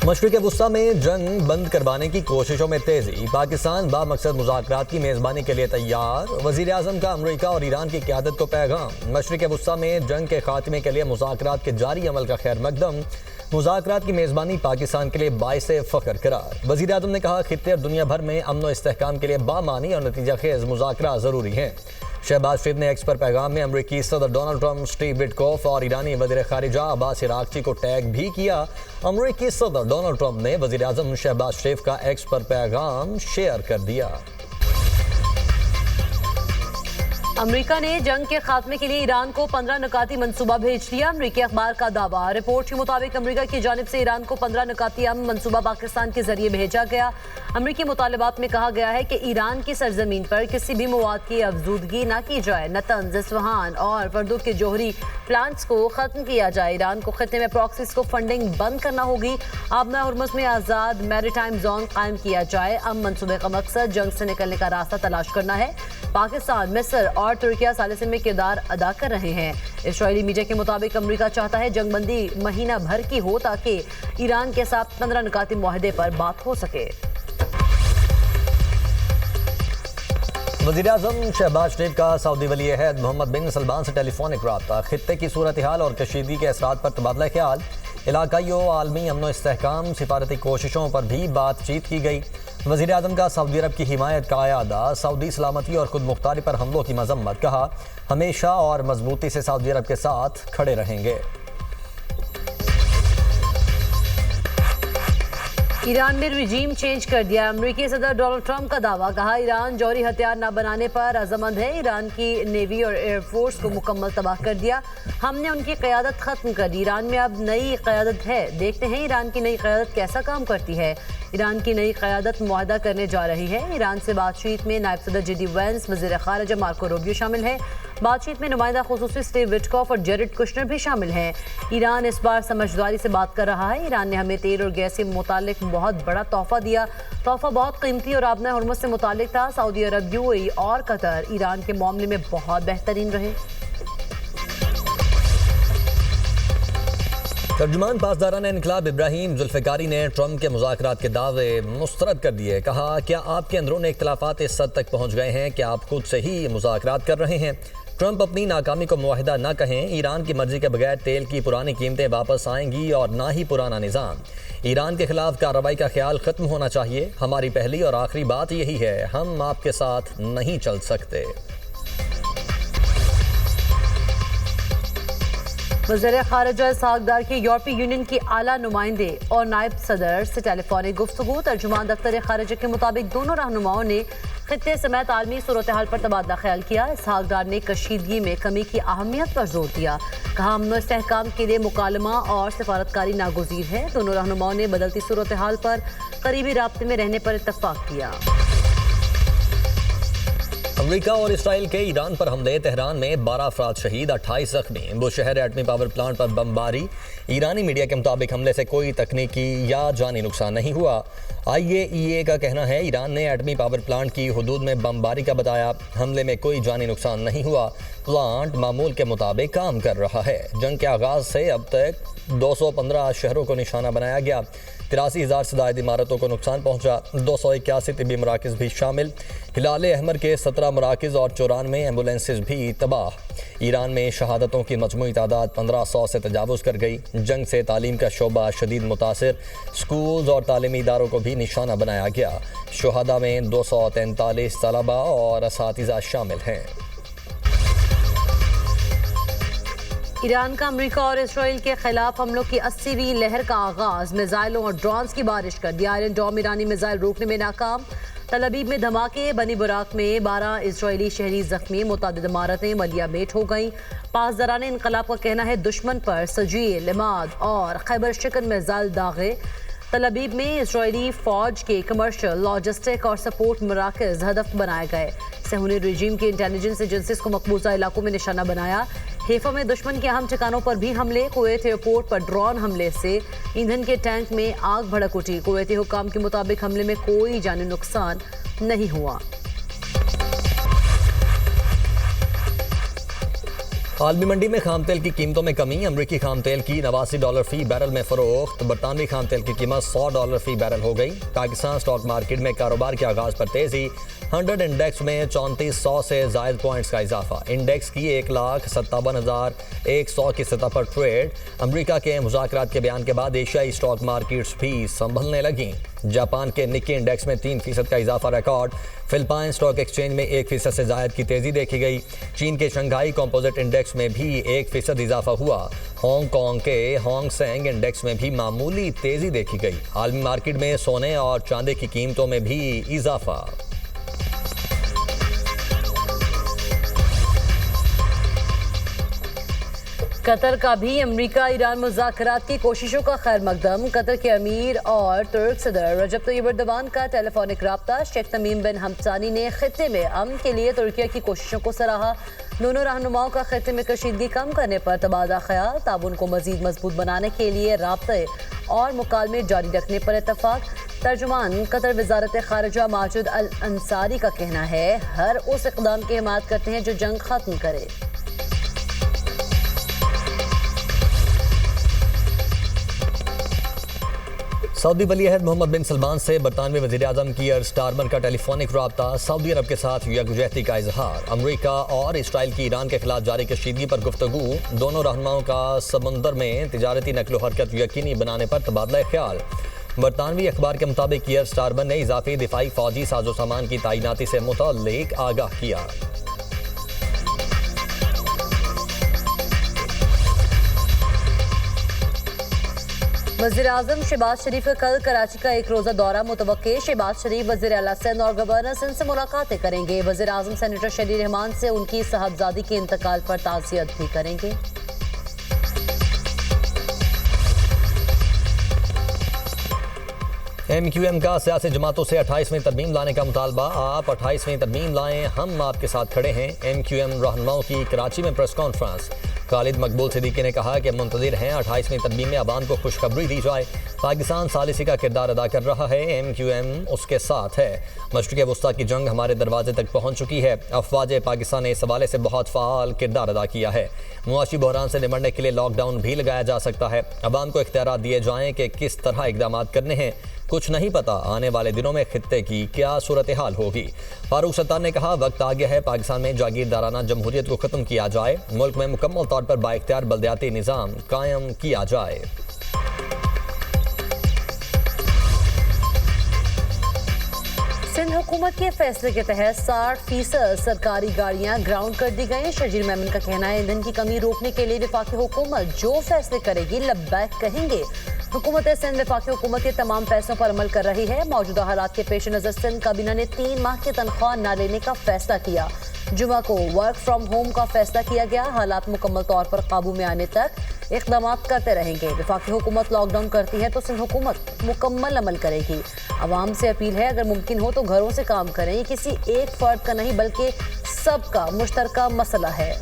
مشرق وسطی میں جنگ بند کروانے کی کوششوں میں تیزی، پاکستان بامقصد مذاکرات کی میزبانی کے لیے تیار، وزیر اعظم کا امریکہ اور ایران کی قیادت کو پیغام، مشرق وسطی میں جنگ کے خاتمے کے لیے مذاکرات کے جاری عمل کا خیر مقدم، مذاکرات کی میزبانی پاکستان کے لیے باعث فخر قرار۔ وزیر اعظم نے کہا خطے اور دنیا بھر میں امن و استحکام کے لیے بامعنی اور نتیجہ خیز مذاکرات ضروری ہیں۔ شہباز شریف نے ایکس پر پیغام میں امریکی صدر ڈونلڈ ٹرمپ، سٹیو وٹکوف اور ایرانی وزیر خارجہ عباس عراقچی کو ٹیگ بھی کیا۔ امریکی صدر ڈونلڈ ٹرمپ نے وزیر اعظم شہباز شریف کا ایکس پر پیغام شیئر کر دیا۔ امریکہ نے جنگ کے خاتمے کے لیے ایران کو 15 نکاتی منصوبہ بھیج دیا۔ امریکی اخبار کا دعویٰ، رپورٹ کے مطابق امریکہ کی جانب سے ایران کو 15 نکاتی امن منصوبہ پاکستان کے ذریعے بھیجا گیا۔ امریکی مطالبات میں کہا گیا ہے کہ ایران کی سرزمین پر کسی بھی مواد کی افزودگی نہ کی جائے، نتنز، اصفہان اور فردو کے جوہری پلانٹس کو ختم کیا جائے، ایران کو خطے میں پراکسیز کو فنڈنگ بند کرنا ہوگی، آبنہ ہرمز میں آزاد میری ٹائم زون قائم کیا جائے۔ امن منصوبے کا مقصد جنگ سے نکلنے کا راستہ تلاش کرنا ہے۔ پاکستان، مصر اور ترکیہ ثالثین میں کردار ادا کر رہے ہیں۔ اسرائیلی میڈیا کے مطابق امریکہ چاہتا ہے جنگ بندی مہینہ بھر کی ہو تاکہ ایران کے ساتھ 15 نکاتی معاہدے پر بات ہو سکے۔ وزیر اعظم شہباز شریف کا سعودی ولی عہد محمد بن سلمان سے ٹیلی فونک رابطہ، خطے کی صورتحال اور کشیدگی کے اثرات پر تبادلہ خیال، علاقائی و عالمی امن و استحکام، سفارتی کوششوں پر بھی بات چیت کی گئی۔ وزیر اعظم کا سعودی عرب کی حمایت کا اعادہ، سعودی سلامتی اور خود مختاری پر حملوں کی مذمت، کہا ہمیشہ اور مضبوطی سے سعودی عرب کے ساتھ کھڑے رہیں گے۔ ایران نے رجیم چینج کر دیا، امریکی صدر ڈونلڈ ٹرمپ کا دعویٰ، کہا ایران جوہری ہتھیار نہ بنانے پر عزمند ہے، ایران کی نیوی اور ایئر فورس کو مکمل تباہ کر دیا، ہم نے ان کی قیادت ختم کر دی، ایران میں اب نئی قیادت ہے، دیکھتے ہیں ایران کی نئی قیادت کیسا کام کرتی ہے۔ ایران کی نئی قیادت معاہدہ کرنے جا رہی ہے۔ ایران سے بات چیت میں نائب صدر جے ڈی وینس، وزیر خارجہ مارکو روبیو شامل ہیں۔ بات چیت میں نمائندہ خصوصی سٹیو وٹکوف اور جیرڈ کشنر بھی شامل ہیں۔ ایران اس بار سمجھداری سے بات کر رہا ہے، ایران نے ہمیں تیل اور گیس سے متعلق بہت بڑا تحفہ دیا، تحفہ بہت قیمتی اور آبنہ ہرمز سے متعلق تھا، سعودی عرب، یو اے ای اور قطر ایران کے معاملے میں بہت بہترین رہے۔ ترجمان پاسداران انقلاب ابراہیم ذوالفقاری نے ٹرمپ کے مذاکرات کے دعوے مسترد کر دیے، کہا کیا آپ کے اندرون اختلافات اس حد تک پہنچ گئے ہیں کہ آپ خود سے ہی مذاکرات کر رہے ہیں؟ ٹرمپ اپنی ناکامی کو معاہدہ نہ کہیں، ایران کی مرضی کے بغیر تیل کی پرانی قیمتیں واپس آئیں گی اور نہ ہی پرانا نظام۔ ایران کے خلاف کارروائی کا خیال ختم ہونا چاہیے، ہماری پہلی اور آخری بات یہی ہے، ہم آپ کے ساتھ نہیں چل سکتے۔ وزیر خارجہ اسحاق ڈار کی یورپی یونین کی اعلیٰ نمائندے اور نائب صدر سے ٹیلی فونک گفتگو، ترجمان دفتر خارجہ کے مطابق دونوں رہنماؤں نے خطے سمیت عالمی صورتحال پر تبادلہ خیال کیا۔ اسحاق ڈار نے کشیدگی میں کمی کی اہمیت پر زور دیا، کہا امن و استحکام کے لیے مکالمہ اور سفارتکاری ناگزیر ہے۔ دونوں رہنماؤں نے بدلتی صورتحال پر قریبی رابطے میں رہنے پر اتفاق کیا۔ امریکہ اور اسرائیل کے ایران پر حملے، تہران میں 12 افراد شہید، 28 زخمی، بوشہر ایٹمی پاور پلانٹ پر بمباری، ایرانی میڈیا کے مطابق حملے سے کوئی تکنیکی یا جانی نقصان نہیں ہوا۔ IAEA کا کہنا ہے ایران نے ایٹمی پاور پلانٹ کی حدود میں بمباری کا بتایا، حملے میں کوئی جانی نقصان نہیں ہوا، پلانٹ معمول کے مطابق کام کر رہا ہے۔ جنگ کے آغاز سے اب تک 215 شہروں کو نشانہ بنایا گیا، 83,000 سے زائد عمارتوں کو نقصان پہنچا، 281 طبی مراکز بھی شامل، ہلال احمر کے 17 مراکز اور 94 ایمبولینسز بھی تباہ۔ ایران میں شہادتوں کی مجموعی تعداد 1500 سے تجاوز کر گئی۔ جنگ سے تعلیم کا شعبہ شدید متاثر، سکولز اور تعلیمی اداروں کو بھی نشانہ بنایا گیا۔ شہداء میں 243 طلباء اور اساتذہ شامل ہیں۔ ایران کا امریکہ اور اسرائیل کے خلاف حملوں کی 80ویں لہر کا آغاز، میزائلوں اور ڈرونز کی بارش کر دی، آئرن ڈوم ایرانی میزائل روکنے میں ناکام، تل ابیب میں دھماکے، بنی براق میں 12 اسرائیلی شہری زخمی، متعدد عمارتیں ملیہ میٹ ہو گئیں۔ پاسداران انقلاب کا کہنا ہے دشمن پر سجیل، عماد اور خیبر شکن میزائل داغے۔ تل ابیب میں اسرائیلی فوج کے کمرشل، لاجسٹک اور سپورٹ مراکز ہدف بنائے گئے۔ صہیونی رجیم کی انٹیلیجنس ایجنسیز کو مقبوضہ علاقوں میں نشانہ بنایا۔ حیفا میں دشمن کے اہم ٹھکانوں پر بھی حملے، کویت ایئرپورٹ پر ڈرون حملے سے ایندھن کے ٹینک میں آگ بھڑک اٹھی۔ کویتی حکام کے مطابق حملے میں کوئی جانی نقصان نہیں ہوا۔ عالمی منڈی میں خام تیل کی قیمتوں میں کمی، امریکی خام تیل کی $89 فی بیرل میں فروخت، برطانوی خام تیل کی قیمت $100 فی بیرل ہو گئی۔ پاکستان سٹاک مارکیٹ میں کاروبار کے آغاز پر تیزی، 100 انڈیکس میں 3400 سے زائد پوائنٹس کا اضافہ، انڈیکس کی 1,57,100 کی سطح پر ٹریڈ۔ امریکہ کے مذاکرات کے بیان کے بعد ایشیائی سٹاک مارکیٹس بھی سنبھلنے لگیں۔ جاپان کے نکی انڈیکس میں 3% کا اضافہ ریکارڈ، فلپائن سٹاک ایکسچینج میں 1% سے زائد کی تیزی دیکھی گئی۔ چین کے شنگھائی کمپوزٹ انڈیکس میں بھی 1% اضافہ ہوا۔ ہانگ کانگ کے ہانگ سینگ انڈیکس میں بھی معمولی تیزی دیکھی گئی۔ عالمی مارکیٹ میں سونے اور چاندی کی قیمتوں میں بھی اضافہ۔ قطر کا بھی امریکہ ایران مذاکرات کی کوششوں کا خیر مقدم، قطر کے امیر اور ترک صدر رجب طیب ایردوان کا ٹیلی فونک رابطہ، شیخ تمیم بن حمد ثانی نے خطے میں امن کے لیے ترکیہ کی کوششوں کو سراہا، دونوں رہنماؤں کا خطے میں کشیدگی کم کرنے پر تبادلہ خیال، تعاون کو مزید مضبوط بنانے کے لیے رابطے اور مکالمے جاری رکھنے پر اتفاق۔ ترجمان قطر وزارت خارجہ ماجد الانصاری کا کہنا ہے، ہر اس اقدام کی حمایت کرتے ہیں جو جنگ ختم کرے۔ سعودی ولی عہد محمد بن سلمان سے برطانوی وزیر اعظم کیئر سٹارمر کا ٹیلی فونک رابطہ، سعودی عرب کے ساتھ یکجہتی کا اظہار، امریکہ اور اسرائیل کی ایران کے خلاف جاری کشیدگی پر گفتگو، دونوں رہنماؤں کا سمندر میں تجارتی نقل و حرکت یقینی بنانے پر تبادلہ خیال۔ برطانوی اخبار کے مطابق کیئر سٹارمر نے اضافی دفاعی فوجی ساز و سامان کی تعیناتی سے متعلق آگاہ کیا۔ وزیر اعظم شہباز شریف کا کل کراچی کا ایک روزہ دورہ متوقع، شہباز شریف وزیر اعلیٰ سندھ اور گورنر سندھ سے ملاقاتیں کریں گے، وزیر اعظم سینیٹر شیری رحمان سے ان کی صاحبزادی کے انتقال پر تعزیت بھی کریں گے۔ ایم کیو ایم کا سیاسی جماعتوں سے 28ویں ترمیم لانے کا مطالبہ، آپ 28ویں ترمیم لائیں، ہم آپ کے ساتھ کھڑے ہیں۔ ایم کیو ایم رہنماؤں کی کراچی میں پریس کانفرنس، خالد مقبول صدیقی نے کہا کہ منتظر ہیں 28ویں ترمیم میں عوام کو خوشخبری دی جائے، پاکستان ثالثی کا کردار ادا کر رہا ہے، ایم کیو ایم اس کے ساتھ ہے، مشرق وسطیٰ کی جنگ ہمارے دروازے تک پہنچ چکی ہے، افواج پاکستان نے اس حوالے سے بہت فعال کردار ادا کیا ہے، معاشی بحران سے نمٹنے کے لیے لاک ڈاؤن بھی لگایا جا سکتا ہے، عوام کو اختیارات دیے جائیں کہ کس طرح اقدامات کرنے ہیں، کچھ نہیں پتا آنے والے دنوں میں خطے کی کیا صورتحال ہوگی۔ فاروق ستار نے کہا وقت آ گیا ہے پاکستان میں جاگیردارانہ جمہوریت کو ختم کیا جائے، ملک میں مکمل طور پر بااختیار بلدیاتی نظام قائم کیا جائے۔ سندھ حکومت کے فیصلے کے تحت 60% سرکاری گاڑیاں گراؤنڈ کر دی گئیں، شجیل میمن کا کہنا ہے ایندھن کی کمی روکنے کے لیے وفاقی حکومت جو فیصلے کرے گی لبیک کہیں گے۔ حکومت سندھ وفاقی حکومت کے تمام فیصلوں پر عمل کر رہی ہے، موجودہ حالات کے پیش نظر سندھ کابینہ نے 3 ماہ کی تنخواہ نہ لینے کا فیصلہ کیا، جمعہ کو ورک فرام ہوم کا فیصلہ کیا گیا، حالات مکمل طور پر قابو میں آنے تک اقدامات کرتے رہیں گے، وفاقی حکومت لاک ڈاؤن کرتی ہے تو سندھ حکومت مکمل عمل کرے گی، عوام سے اپیل ہے اگر ممکن ہو تو گھروں سے کام کریں، یہ کسی ایک فرد کا نہیں بلکہ سب کا مشترکہ مسئلہ ہے۔